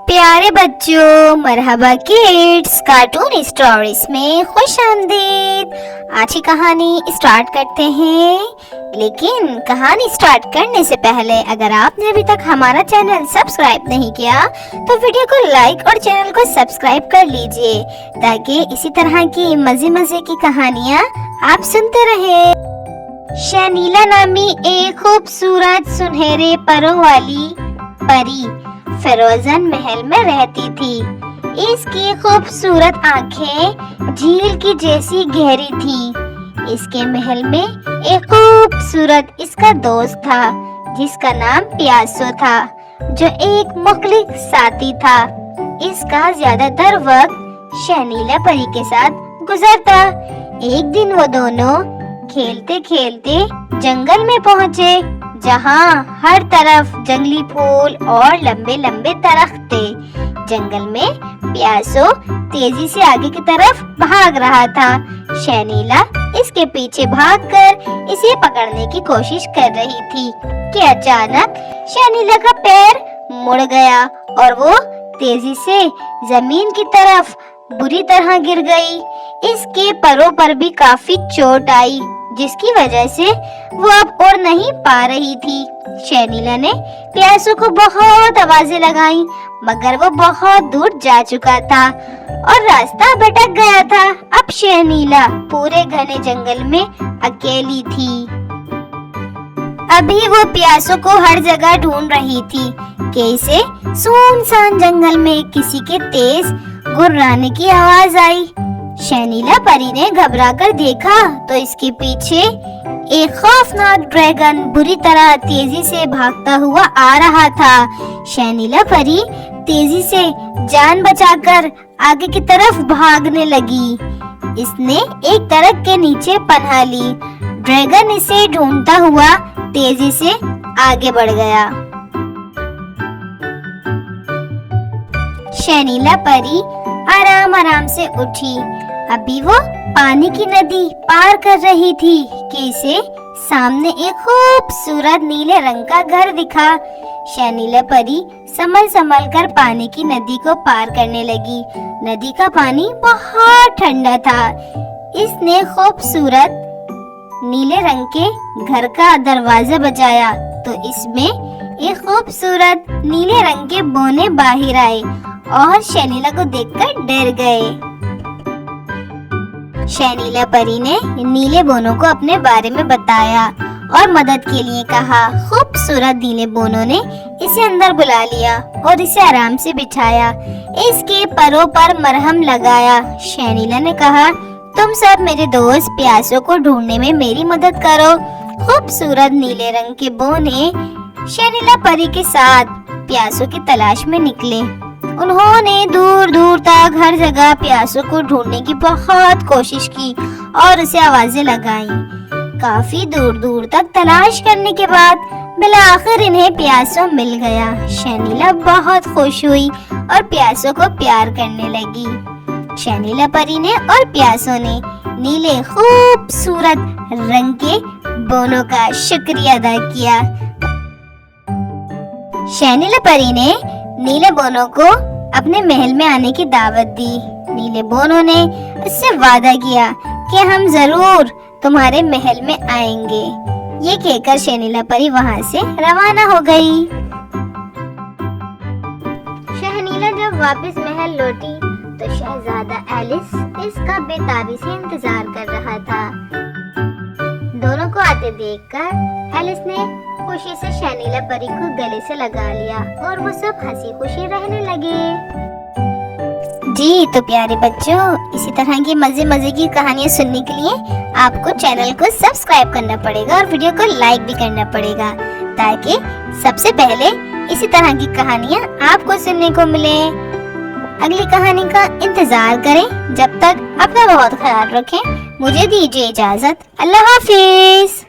प्यारे बच्चों, मरहबा kids cartoon stories में खुश आमदीद। आज की कहानी स्टार्ट करते हैं, लेकिन कहानी स्टार्ट करने से पहले अगर आपने अभी तक हमारा चैनल सब्सक्राइब नहीं किया तो वीडियो को लाइक और चैनल को सब्सक्राइब कर लीजिए, ताकि इसी तरह की मजे की कहानियाँ आप सुनते रहे। शनीला नामी एक खूबसूरत सुनहरे परों वाली परी फिरोजन महल में रहती थी। इसकी खूबसूरत आंखें झील की जैसी गहरी थी। इसके महल में एक खूबसूरत इसका दोस्त था, जिसका नाम प्यासो था, जो एक मुखलिस साथी था। इसका ज्यादातर वक्त शनीला परी के साथ गुजरता। एक दिन वो दोनों खेलते खेलते जंगल में पहुँचे, जहाँ हर तरफ जंगली फूल और लंबे लंबे दरख्त थे। जंगल में प्यासो तेजी से आगे की तरफ भाग रहा था। शनीला इसके पीछे भागकर इसे पकड़ने की कोशिश कर रही थी कि अचानक शनीला का पैर मुड़ गया और वो तेजी से जमीन की तरफ बुरी तरह गिर गई। इसके परों पर भी काफी चोट आई, जिसकी वजह से वो अब उड़ नहीं पा रही थी। शनीला ने प्यासो को बहुत आवाजें लगाई, मगर वो बहुत दूर जा चुका था और रास्ता भटक गया था। अब शनीला पूरे घने जंगल में अकेली थी। अभी वो प्यासो को हर जगह ढूंढ रही थी कि इसे सुनसान जंगल में किसी के तेज गुर्राने की आवाज आई। शनीला परी ने घबराकर देखा तो इसके पीछे एक खौफनाक ड्रैगन बुरी तरह तेजी से भागता हुआ आ रहा था। शनीला परी तेजी से जान बचाकर आगे की तरफ भागने लगी। इसने एक दरख्त के नीचे पनाह ली। ड्रैगन इसे ढूंढता हुआ तेजी से आगे बढ़ गया। शनीला परी आराम आराम से उठी। अभी वो पानी की नदी पार कर रही थी कि इसे सामने एक खूबसूरत नीले रंग का घर दिखा। शनीला परी संभल कर पानी की नदी को पार करने लगी। नदी का पानी बहुत ठंडा था। इसने खूबसूरत नीले रंग के घर का दरवाजा बजाया तो इसमें एक खूबसूरत नीले रंग के बोने बाहर आए और शनीला को देखकर डर गए। शनीला परी ने नीले बोनों को अपने बारे में बताया और मदद के लिए कहा। खूबसूरत नीले बोनों ने इसे अंदर बुला लिया और इसे आराम से बिछाया। इसके परों पर मरहम लगाया। शनीला ने कहा, तुम सब मेरे दोस्त प्यासो को ढूंढने में मेरी मदद करो। खूबसूरत नीले रंग के बोने शनीला परी के साथ प्यासो की तलाश में निकले। उन्होंने दूर दूर तक हर जगह प्यासो को ढूंढने की बहुत कोशिश की और उसे आवाजें लगाई। काफी दूर दूर तक तलाश करने के बाद बिलाखिर इन्हें प्यासो मिल गया। शनीला बहुत खुश हुई और प्यासो को प्यार करने लगी। शनीला परी ने और प्यासो ने नीले खूबसूरत रंग के बोनों का शुक्रिया अदा किया। शनीला परी ने नीले बोनों को अपने महल में आने की दावत दी। नीले बोनों ने उससे वादा किया कि हम जरूर तुम्हारे महल में आएंगे। ये कहकर शनीला परी वहाँ से रवाना हो गई। शनीला जब वापस महल लौटी तो शहजादा एलिस इसका बेताबी से इंतजार कर रहा था। दोनों को आते देखकर एलिस ने खुशी से शनीला परी को गले से लगा लिया और वो सब हंसी खुशी रहने लगे। जी तो प्यारे बच्चों, इसी तरह की मजे की कहानियाँ सुनने के लिए आपको चैनल को सब्सक्राइब करना पड़ेगा और वीडियो को लाइक भी करना पड़ेगा, ताकि सबसे पहले इसी तरह की कहानियाँ आपको सुनने को मिले। अगली कहानी का इंतजार करें। जब तक अपना बहुत ख्याल रखें। मुझे दीजिए इजाजत। अल्लाह हाफिज।